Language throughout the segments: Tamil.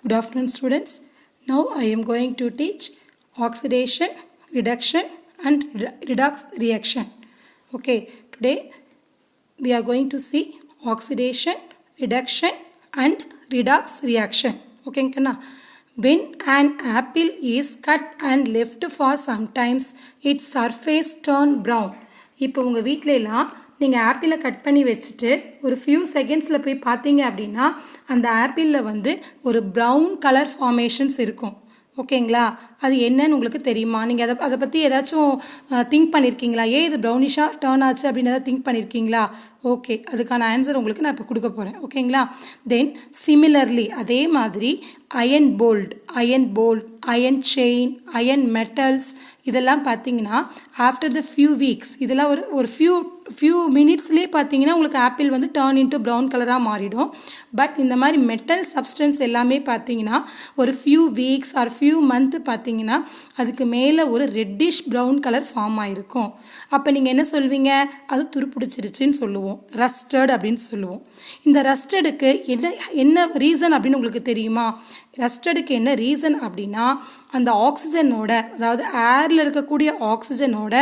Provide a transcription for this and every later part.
Good afternoon, students. Now I am going to teach oxidation, reduction and redox reaction. Okay, today we are going to see oxidation, reduction and redox reaction. Okay, when an apple is cut and left for some time, its surface turn brown. இப்போ உங்கள் வீட்டிலலாம் நீங்கள் ஆப்பிளை கட் பண்ணி வச்சுட்டு ஒரு ஃபியூ செகண்ட்ஸில் போய் பார்த்தீங்க அப்படின்னா அந்த ஆப்பிளில் வந்து ஒரு ப்ரௌன் கலர் ஃபார்மேஷன்ஸ் இருக்கும். ஓகேங்களா? அது என்னன்னு உங்களுக்கு தெரியுமா? நீங்கள் அதை பற்றி ஏதாச்சும் திங்க் பண்ணியிருக்கீங்களா? ஏன் இது ப்ரௌனிஷாக டேர்ன் ஆச்சு அப்படின்னு ஏதாவது திங்க் பண்ணியிருக்கீங்களா? ஓகே, அதுக்கான ஆன்சர் உங்களுக்கு நான் இப்போ கொடுக்க போகிறேன். ஓகேங்களா? தென் சிமிலர்லி அதே மாதிரி iron bolt, iron chain, iron metals இதெல்லாம் பார்த்தீங்கன்னா ஆஃப்டர் த ஃபியூ வீக்ஸ் இதெல்லாம் ஒரு ஃபியூ மினிட்ஸ்லேயே பார்த்தீங்கன்னா உங்களுக்கு ஆப்பிள் வந்து டர்ன் இன்ட்டு ப்ரௌன் கலராக மாறிடும். பட் இந்த மாதிரி மெட்டல் சப்ஸ்டன்ஸ் எல்லாமே பார்த்தீங்கன்னா ஒரு few weeks R few month பார்த்தீங்கன்னா அதுக்கு மேலே ஒரு ரெட்டிஷ் ப்ரௌன் கலர் ஃபார்ம் ஆகிருக்கும். அப்போ நீங்கள் என்ன சொல்வீங்க? அது துருப்பிடிச்சிருச்சுன்னு சொல்லுவோம், ரஸ்டட் அப்படின்னு சொல்லுவோம். இந்த ரஸ்டடுக்கு என்ன ரீசன் அப்படின்னு உங்களுக்கு தெரியுமா? ரஸ்டடுக்கு என்ன ரீசன் அப்படின்னா அந்த ஆக்சிஜனோட, அதாவது ஏரில் இருக்கக்கூடிய ஆக்சிஜனோட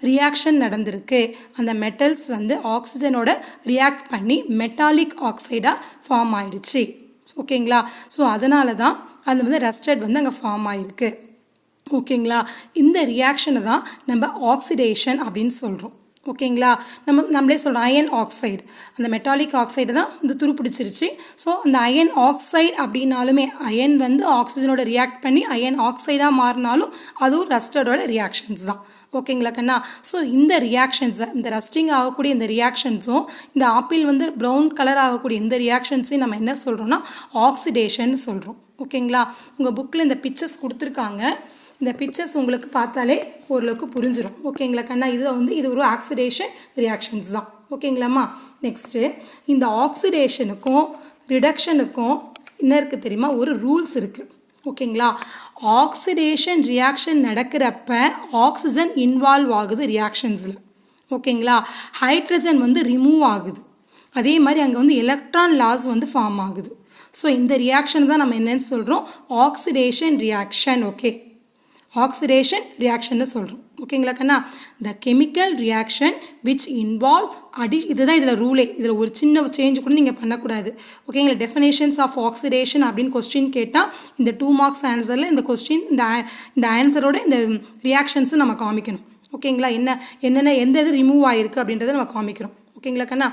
ரியாக்ஷன் நடந்திருக்கு. அந்த மெட்டல்ஸ் வந்து ஆக்சிஜனோட ரியாக்ட் பண்ணி மெட்டாலிக் ஆக்சைடாக ஃபார்ம் ஆயிடுச்சு. ஓகேங்களா? ஸோ அதனால தான் அது வந்து ரஸ்டட் வந்து அங்கே ஃபார்ம் ஆகிருக்கு. ஓகேங்களா? இந்த ரியாக்ஷனை தான் நம்ம ஆக்சிடேஷன் அப்படின்னு சொல்கிறோம். ஓகேங்களா? நம்மளே சொல்கிறோம் அயன் ஆக்சைடு, அந்த மெட்டாலிக் ஆக்சைடு தான் இந்த துருப்பிடிச்சிருச்சு. ஸோ அந்த அயன் ஆக்சைடு அப்படின்னாலுமே அயன் வந்து ஆக்சிஜனோட ரியாக்ட் பண்ணி அயன் ஆக்சைடாக மாறினாலும் அதுவும் ரஸ்டடோட ரியாக்ஷன்ஸ் தான். ஓகேங்களா கண்ணா? ஸோ இந்த ரியாக்ஷன்ஸை, இந்த ரஸ்டிங் ஆகக்கூடிய இந்த ரியாக்ஷன்ஸும் இந்த ஆப்பிள் வந்து ப்ரௌன் கலர் ஆகக்கூடிய இந்த ரியாக்ஷன்ஸையும் நம்ம என்ன சொல்கிறோம்னா ஆக்சிடேஷன் சொல்கிறோம். ஓகேங்களா? உங்கள் புக்கில் இந்த பிக்சர்ஸ் கொடுத்துருக்காங்க. இந்த பிக்சர்ஸ் உங்களுக்கு பார்த்தாலே ஓரளவுக்கு புரிஞ்சிடும். ஓகேங்களா கண்ணா? இது ஒரு ஆக்சிடேஷன் ரியாக்ஷன்ஸ் தான். ஓகேங்களாம்மா? நெக்ஸ்ட்டு இந்த ஆக்சிடேஷனுக்கும் ரிடக்ஷனுக்கும் என்ன இருக்குது தெரியுமா? ஒரு ரூல்ஸ் இருக்குது. ஓகேங்களா? ஆக்சிடேஷன் ரியாக்ஷன் நடக்கிறப்ப ஆக்சிஜன் இன்வால்வ் ஆகுது ரியாக்ஷன்ஸில். ஓகேங்களா? ஹைட்ரஜன் வந்து ரிமூவ் ஆகுது. அதே மாதிரி அங்கே வந்து எலக்ட்ரான் லாஸ் வந்து ஃபார்ம் ஆகுது. ஸோ இந்த ரியாக்ஷன் தான் நம்ம என்னன்னு சொல்கிறோம்? Oxidation reaction. ஓகே, ஆக்சிடேஷன் ரியாக்ஷன்னு சொல்கிறோம். ஓகேங்களா கண்ணா? The chemical reaction which involve இதுதான் இதில் ரூலே. இதில் ஒரு சின்ன சேஞ்ச் கூட நீங்கள் பண்ணக்கூடாது. ஓகேங்களா? டெஃபினேஷன்ஸ் ஆஃப் ஆக்சிடேஷன் அப்படின்னு கொஸ்டின் கேட்டால் இந்த 2 மார்க்ஸ் ஆன்சரில் இந்த கொஸ்டின் இந்த ஆன்சரோட இந்த ரியாக்ஷன்ஸை நம்ம காமிக்கணும். ஓகேங்களா? என்னென்ன எந்த இது ரிமூவ் ஆகிருக்கு அப்படின்றத நம்ம காமிக்கிறோம். ஓகேங்களா கண்ணா?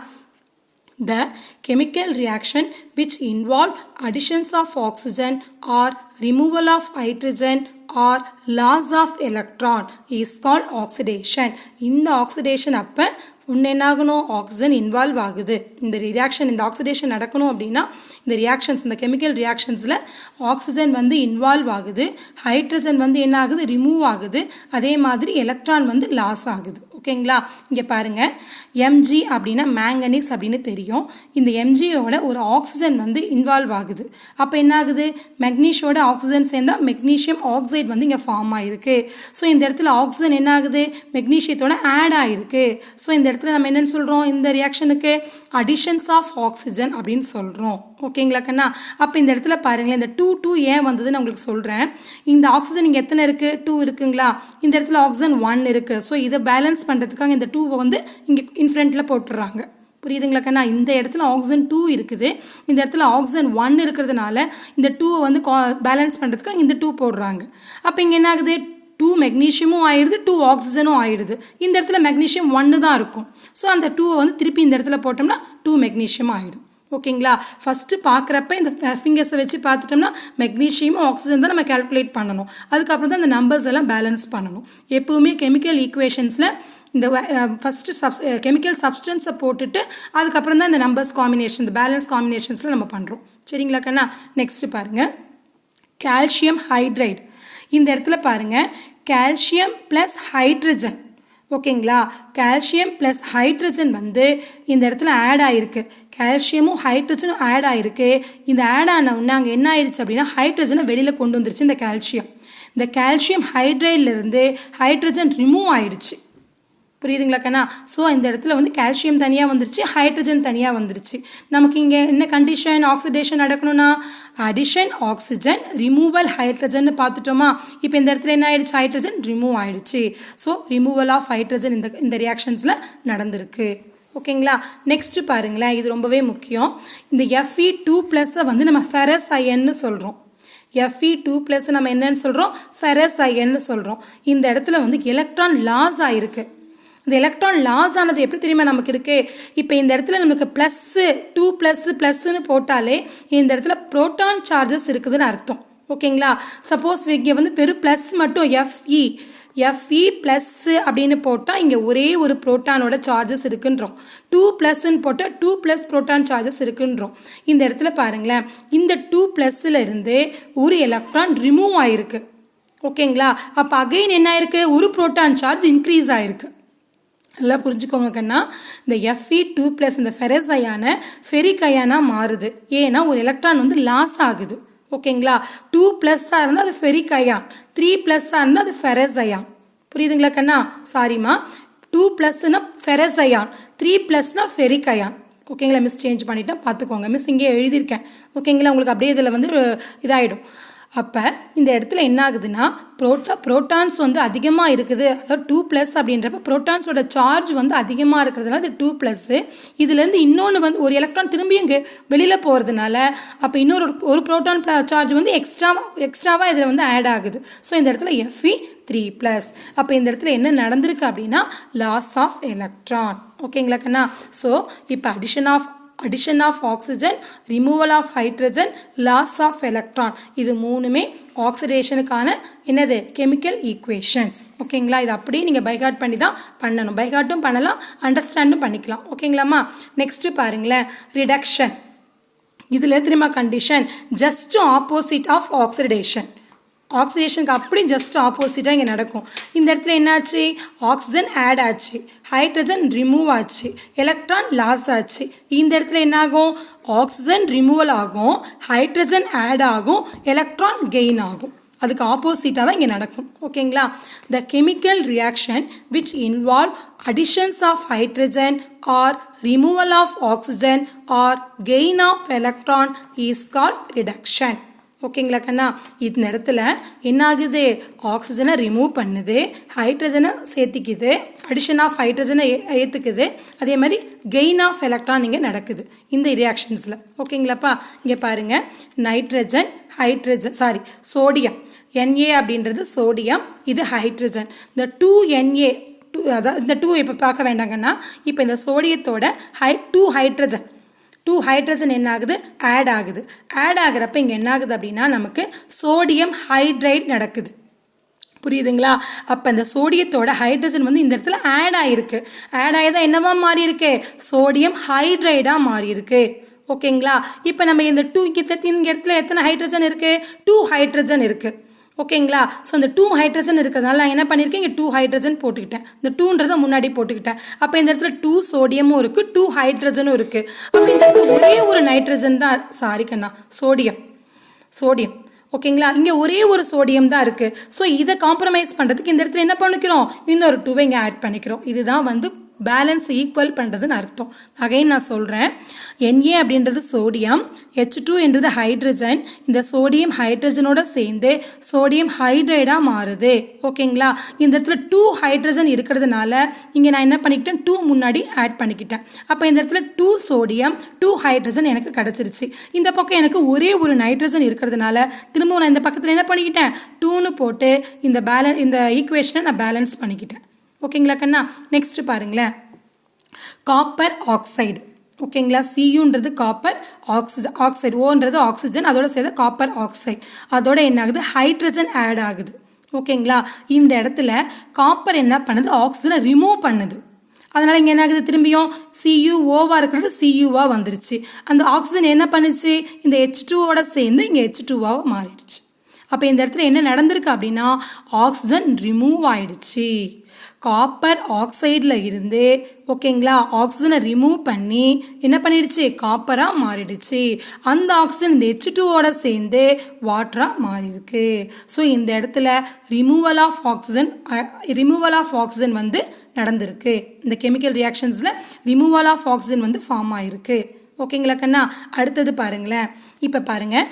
The chemical reaction which involve additions of oxygen or removal of hydrogen or loss of electron is called oxidation. இந்த oxidation அப்போ ஒன்று என்னாகணும்? ஆக்சிஜன் இன்வால்வ் ஆகுது. இந்த ரியாக்ஷன், இந்த ஆக்சிடேஷன் நடக்கணும் அப்படின்னா இந்த ரியாக்ஷன்ஸ், இந்த கெமிக்கல் ரியாக்ஷன்ஸில் ஆக்சிஜன் வந்து இன்வால்வ் ஆகுது, ஹைட்ரஜன் வந்து என்ன ஆகுது? ரிமூவ் ஆகுது. அதே மாதிரி எலக்ட்ரான் வந்து லாஸ் ஆகுது. ஓகேங்களா? இங்கே பாருங்கள், எம்ஜி அப்படின்னா மேங்கனீஸ் அப்படின்னு தெரியும். இந்த எம்ஜியோட ஒரு ஆக்சிஜன் வந்து இன்வால்வ் ஆகுது. அப்போ என்ன ஆகுது? மெக்னீஷியோட ஆக்சிஜன் சேர்ந்தால் மெக்னீஷியம் ஆக்சைடு வந்து இங்கே ஃபார்ம் ஆகிருக்கு. ஸோ இந்த இடத்துல ஆக்சிஜன் என்ன ஆகுது? மெக்னீஷியத்தோட ஆட் ஆகிருக்கு. ஸோ இந்த இடத்துல நம்ம என்னன்னு சொல்கிறோம்? இந்த ரியாக்ஷனுக்கு அடிஷன்ஸ் ஆஃப் ஆக்சிஜன் அப்படின்னு சொல்கிறோம். ஓகேங்களா கண்ணா? அப்போ இந்த இடத்துல பாருங்களேன், இந்த 2 ஏன் வந்ததுன்னு உங்களுக்கு சொல்கிறேன். இந்த ஆக்சிஜன் இங்கே எத்தனை இருக்குது? 2 இருக்குங்களா? இந்த இடத்துல ஆக்சிஜன் 1 இருக்குது. ஸோ இதை பேலன்ஸ் பண்ணுறதுக்காக இந்த 2 வந்து இங்கே இன்ஃப்ரண்ட்டில் போட்டுடுறாங்க. புரியுதுங்களா கண்ணா? இந்த இடத்துல ஆக்சிஜன் 2 இருக்குது, இந்த இடத்துல ஆக்சிஜன் 1 இருக்கிறதுனால இந்த 2 வந்து பேலன்ஸ் பண்ணுறதுக்காக இந்த 2 போடுறாங்க. அப்போ இங்கே என்ன ஆகுது? 2 மெக்னீஷியமும் ஆயிடுது, 2 ஆக்சிஜனும் ஆயிடுது. இந்த இடத்துல மெக்னீஷியம் 1 தான் இருக்கும். ஸோ அந்த 2 வந்து திருப்பி இந்த இடத்துல போட்டோம்னா 2 மெக்னீஷியம் ஆகிடும். ஓகேங்களா? ஃபஸ்ட்டு பார்க்குறப்ப இந்த ஃபிங்கர்ஸை வச்சு பார்த்துட்டோம்னா மெக்னீஷியமும் ஆக்சிஜன் தான் நம்ம கேல்குலேட் பண்ணணும். அதுக்கப்புறம் தான் இந்த நம்பர்ஸ் எல்லாம் பேலன்ஸ் பண்ணணும். எப்போவுமே கெமிக்கல் ஈக்குவேஷன்ஸில் இந்த ஃபஸ்ட்டு கெமிக்கல் சப்ஸ்டன்ஸை போட்டுட்டு அதுக்கப்புறம் தான் இந்த நம்பர்ஸ் காம்பினேஷன், இந்த பேலன்ஸ் காம்பினேஷன்ஸில் நம்ம பண்ணுறோம். சரிங்களா கண்ணா? நெக்ஸ்ட்டு பாருங்கள், கால்சியம் ஹைட்ரைடு. இந்த இடத்துல பாருங்கள், கால்சியம் ப்ளஸ் ஹைட்ரஜன். ஓகேங்களா? கால்சியம் ப்ளஸ் ஹைட்ரஜன் வந்து இந்த இடத்துல ஆட் ஆகிருக்கு. கால்சியமும் ஹைட்ரஜனும் ஆட் ஆகிருக்கு. இந்த ஆட் ஆன உடனே அங்கே என்ன ஆயிடுச்சு அப்படின்னா ஹைட்ரஜனை வெளியில் கொண்டு வந்துருச்சு இந்த கால்சியம். இந்த கால்சியம் ஹைட்ரைட்லேருந்து ஹைட்ரஜன் ரிமூவ் ஆயிடுச்சு. புரியுதுங்களா கண்ணா? ஸோ இந்த இடத்துல வந்து கால்சியம் தனியாக வந்துருச்சு, ஹைட்ரஜன் தனியாக வந்துருச்சு. நமக்கு இங்கே என்ன கண்டிஷன் ஆக்சிடேஷன் நடக்கணும்னா அடிஷன் ஆக்சிஜன் ரிமூவல் ஹைட்ரஜன் பார்த்துட்டோமா? இப்போ இந்த இடத்துல என்ன ஆயிடுச்சு, ஹைட்ரஜன் ரிமூவ் ஆயிடுச்சு. ஸோ ரிமூவல் ஆஃப் ஹைட்ரஜன் இந்த ரியாக்ஷன்ஸில் நடந்திருக்கு. ஓகேங்களா? நெக்ஸ்ட் பாருங்களேன், இது ரொம்பவே முக்கியம். இந்த Fe2+ வந்து நம்ம ஃபெரஸ் அயன்னு சொல்கிறோம். Fe2+ நம்ம என்னன்னு சொல்கிறோம், ஃபெரஸ் அயன்னு சொல்கிறோம். இந்த இடத்துல வந்து எலக்ட்ரான் லாஸ் ஆயிருக்கு. இந்த எலக்ட்ரான் லாஸ் ஆனது எப்படி தெரியுமா நமக்கு இருக்கு? இப்போ இந்த இடத்துல நமக்கு +2++ன்னு போட்டாலே இந்த இடத்துல புரோட்டான் சார்ஜஸ் இருக்குதுன்னு அர்த்தம். ஓகேங்களா? சப்போஸ் இங்கே வந்து வெறும் ப்ளஸ் மட்டும் Fe+ அப்படின்னு போட்டால் இங்கே ஒரே ஒரு புரோட்டானோட சார்ஜஸ் இருக்குன்றோம். 2+ன்னு போட்டால் 2+ புரோட்டான் சார்ஜஸ் இருக்குன்றோம். இந்த இடத்துல பாருங்களேன், இந்த 2+ல இருந்து ஒரு எலக்ட்ரான் ரிமூவ் ஆயிருக்கு. ஓகேங்களா? அப்போ அகைன் என்ன ஆயிருக்கு, ஒரு புரோட்டான் சார்ஜ் இன்க்ரீஸ் ஆயிருக்கு. நல்லா புரிஞ்சுக்கோங்க கண்ணா. இந்த Fe2+ இந்த ஃபெரஸ் அயான ஃபெரிக் அயானா மாறுது. ஏன்னா ஒரு எலக்ட்ரான் வந்து லாஸ் ஆகுது. ஓகேங்களா? 2+ஆக இருந்தால் அது ஃபெரிக் அயான், 3+ஆக இருந்தால் அது ஃபெரஸ் அயான். புரியுதுங்களா கண்ணா? சாரிம்மா, 2+னா ஃபெரஸ் அயான், 3+னா ஃபெரிக் அயான். ஓகேங்களா? மிஸ் சேஞ்ச் பண்ணிட்டேன், பார்த்துக்கோங்க. மிஸ் இங்கே எழுதியிருக்கேன். ஓகேங்களா? உங்களுக்கு அப்படியே இதில் வந்து இதாகிடும். அப்போ இந்த இடத்துல என்ன ஆகுதுன்னா புரோட்டான்ஸ் வந்து அதிகமாக இருக்குது. அதாவது 2+ அப்படின்றப்ப புரோட்டான்ஸோட சார்ஜ் வந்து அதிகமாக இருக்கிறதுனால இது 2+. இதுலேருந்து இன்னொன்று வந்து ஒரு எலக்ட்ரான் திரும்பி இங்கே வெளியில் போகிறதுனால அப்போ ஒரு புரோட்டான் சார்ஜ் வந்து எக்ஸ்ட்ராவாக இதில் வந்து ஆட் ஆகுது. ஸோ இந்த இடத்துல Fe3+. அப்போ இந்த இடத்துல என்ன நடந்திருக்கு அப்படின்னா லாஸ் ஆஃப் எலக்ட்ரான். ஓகேங்களா கண்ணா? ஸோ இப்போ addition of oxygen, removal of hydrogen, loss of electron, இது மூணுமே ஆக்சிடேஷனுக்கான என்னது கெமிக்கல் ஈக்குவேஷன்ஸ். ஓகேங்களா? இது அப்படியே நீங்கள் பைகாட் பண்ணி தான் பண்ணணும். பைகாட்டும் பண்ணலாம், அண்டர்ஸ்டாண்டும் பண்ணிக்கலாம். ஓகேங்களாம்மா? நெக்ஸ்ட் பாருங்களேன், ரிடக்ஷன். இதில் திரும்ப condition just opposite of oxidation. ஆக்சிடேஷனுக்கு அப்படி ஜஸ்ட் ஆப்போசிட்டாக இங்கே நடக்கும். இந்த இடத்துல என்னாச்சு, ஆக்சிஜன் ஆட் ஆச்சு, ஹைட்ரஜன் ரிமூவ் ஆச்சு, எலக்ட்ரான் லாஸ் ஆச்சு. இந்த இடத்துல என்னாகும், ஆக்சிஜன் ரிமூவல் ஆகும், ஹைட்ரஜன் ஆட் ஆகும், எலக்ட்ரான் கெயின் ஆகும். அதுக்கு ஆப்போசிட்டாக தான் இங்கே நடக்கும். ஓகேங்களா? The chemical reaction which involve additions of hydrogen or removal of oxygen or gain of electron is called reduction. ஓகேங்களா கண்ணா? இந்த இடத்துல என்ன ஆகுது, ஆக்சிஜனை ரிமூவ் பண்ணுது, ஹைட்ரஜனை சேர்த்திக்குது, அடிஷன் ஆஃப் ஹைட்ரஜனை ஏற்றுக்குது, அதே மாதிரி கெயின் ஆஃப் எலக்ட்ரான் இங்கே நடக்குது இந்த ரியாக்ஷன்ஸில். ஓகேங்களாப்பா? இங்கே பாருங்கள், சோடியம் Na அப்படின்றது சோடியம், இது ஹைட்ரஜன். இந்த 2Na அதாவது இந்த 2 இப்போ பார்க்க வேண்டாங்கன்னா, இப்போ இந்த சோடியத்தோட 2 ஹைட்ரஜன் என்ன ஆகுது, ஆட் ஆகுறப்ப இங்கே என்ன ஆகுது அப்படின்னா நமக்கு சோடியம் ஹைட்ரைட் நடக்குது. புரியுதுங்களா? அப்போ இந்த சோடியத்தோட ஹைட்ரஜன் வந்து இந்த இடத்துல ஆட் ஆகிருக்கு. ஆட் ஆகிதான் என்னவா மாறி இருக்கு, சோடியம் ஹைட்ரைடாக மாறி இருக்கு. ஓகேங்களா? இப்போ நம்ம இந்த இங்கே இடத்துல எத்தனை ஹைட்ரஜன் இருக்குது, 2 ஹைட்ரஜன் இருக்குது. ஓகேங்களா? ஸோ இந்த 2 ஹைட்ரஜன் இருக்கிறதுனால நான் என்ன பண்ணியிருக்கேன், இங்கே 2 ஹைட்ரஜன் போட்டுக்கிட்டேன். இந்த 2ன்றதை முன்னாடி போட்டுக்கிட்டேன். அப்போ இந்த இடத்துல 2 சோடியமும் இருக்குது, 2 ஹைட்ரஜனும் இருக்குது. அப்போ இந்த இடத்துல ஒரே ஒரு நைட்ரஜன் தான், சாரி கண்ணா, சோடியம். ஓகேங்களா? இங்கே ஒரே ஒரு சோடியம் தான் இருக்குது. ஸோ இதை காம்ப்ரமைஸ் பண்ணுறதுக்கு இந்த இடத்துல என்ன பண்ணிக்கிறோம், இன்னொரு 2 இங்கே ஆட் பண்ணிக்கிறோம். இதுதான் வந்து பேலன்ஸ் ஈக்குவல் பண்ணுறதுன்னு அர்த்தம். அகைன் நான் சொல்கிறேன், Na அப்படின்றது சோடியம், H2 என்றது ஹைட்ரஜன். இந்த சோடியம் ஹைட்ரஜனோட சேர்ந்து சோடியம் ஹைட்ரைடாக மாறுது. ஓகேங்களா? இந்த இடத்துல 2 ஹைட்ரஜன் இருக்கிறதுனால இங்கே நான் என்ன பண்ணிக்கிட்டேன், 2 முன்னாடி ஆட் பண்ணிக்கிட்டேன். அப்போ இந்த இடத்துல 2 சோடியம் 2 ஹைட்ரஜன் எனக்கு கிடச்சிருச்சு. இந்த பக்கம் எனக்கு ஒரே ஒரு நைட்ரஜன் இருக்கிறதுனால திரும்பவும் நான் இந்த பக்கத்தில் என்ன பண்ணிக்கிட்டேன், 2ன்னு போட்டு இந்த ஈக்குவேஷனை நான் பேலன்ஸ் பண்ணிக்கிட்டேன். ஓகேங்களா கண்ணா? நெக்ஸ்ட் பாருங்களேன், காப்பர் ஆக்சைடு. ஓகேங்களா? Cuன்றது காப்பர் ஆக்சைடு, ஓன்றது ஆக்சிஜன், அதோட சேர்த்து காப்பர் ஆக்சைடு. அதோட என்ன ஆகுது, ஹைட்ரஜன் ஆட் ஆகுது. ஓகேங்களா? இந்த இடத்துல காப்பர் என்ன பண்ணுது, ஆக்சிஜனை ரிமூவ் பண்ணுது. அதனால் இங்கே என்ன ஆகுது, திரும்பியும் CuOவாக இருக்கிறது Cuவாக வந்துருச்சு. அந்த ஆக்சிஜன் என்ன பண்ணுச்சு, இந்த H2ஓட சேர்ந்து இங்கே H2வாக மாறிடுச்சு. அப்போ இந்த இடத்துல என்ன நடந்திருக்கு அப்படின்னா ஆக்சிஜன் ரிமூவ் ஆயிடுச்சு. காப்பர் ஆக்சைடில் இருந்து ஓகேங்களா ஆக்சிஜனை ரிமூவ் பண்ணி என்ன பண்ணிடுச்சு காப்பராக மாறிடுச்சு. அந்த ஆக்சிஜன் இந்த H2ஓட சேர்ந்து வாட்டராக மாறியிருக்கு. ஸோ இந்த இடத்துல ரிமூவல் ஆஃப் ஆக்சிஜன் வந்து நடந்திருக்கு. இந்த கெமிக்கல் ரியாக்ஷன்ஸில் ரிமூவல் ஆஃப் ஆக்சிஜன் வந்து ஃபார்ம் ஆகிருக்கு. ஓகேங்களா கண்ணா. அடுத்தது பாருங்களேன். இப்போ பாருங்கள்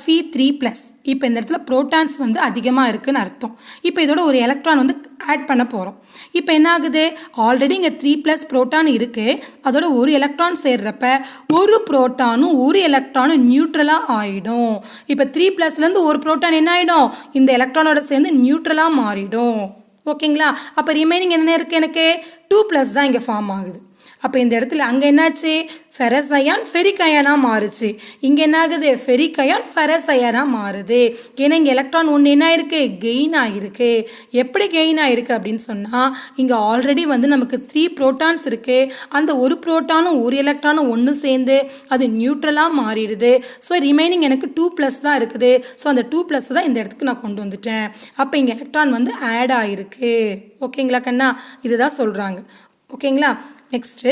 Fe3+. இப்போ இந்த இடத்துல புரோட்டான்ஸ் வந்து அதிகமாக இருக்குதுன்னு அர்த்தம். இப்போ இதோட ஒரு எலக்ட்ரான் வந்து ஆட் பண்ண போகிறோம். இப்போ என்ன ஆகுது ஆல்ரெடி இங்கே 3+ புரோட்டான் இருக்குது. அதோட ஒரு எலக்ட்ரான் சேர்றப்ப ஒரு புரோட்டானும் ஒரு எலக்ட்ரானும் நியூட்ரலாக ஆகிடும். இப்போ 3+லேருந்து ஒரு புரோட்டான் என்ன ஆகிடும் இந்த எலக்ட்ரானோட சேர்ந்து நியூட்ரலாக மாறிடும். ஓகேங்களா. அப்போ ரிமைனிங் என்ன இருக்குது எனக்கு 2+ தான் இங்கே ஃபார்ம் ஆகுது. அப்போ இந்த இடத்துல அங்கே என்னாச்சு ஃபெரஸ் அயான் ஃபெரிக் அயானாக மாறுச்சு. இங்கே என்ன ஆகுது ஃபெரிக் அயான் ஃபெரஸ் அயானாக மாறுது. ஏன்னா இங்கே எலக்ட்ரான் ஒன்று என்ன ஆயிருக்கு கெயின் ஆகிருக்கு. எப்படி கெயின் ஆகிருக்கு அப்படின்னு சொன்னால் இங்கே ஆல்ரெடி வந்து நமக்கு 3 புரோட்டான்ஸ் இருக்குது. அந்த ஒரு புரோட்டானும் ஒரு எலக்ட்ரானும் ஒன்று சேர்ந்து அது நியூட்ரலாக மாறிடுது. ஸோ ரிமைனிங் எனக்கு 2+ தான் இருக்குது. ஸோ அந்த 2+ தான் இந்த இடத்துக்கு நான் கொண்டு வந்துட்டேன். அப்போ இங்கே எலக்ட்ரான் வந்து ஆட் ஆகிருக்கு. ஓகேங்களா கண்ணா. இதுதான் சொல்கிறாங்க. ஓகேங்களா. நெக்ஸ்ட்டு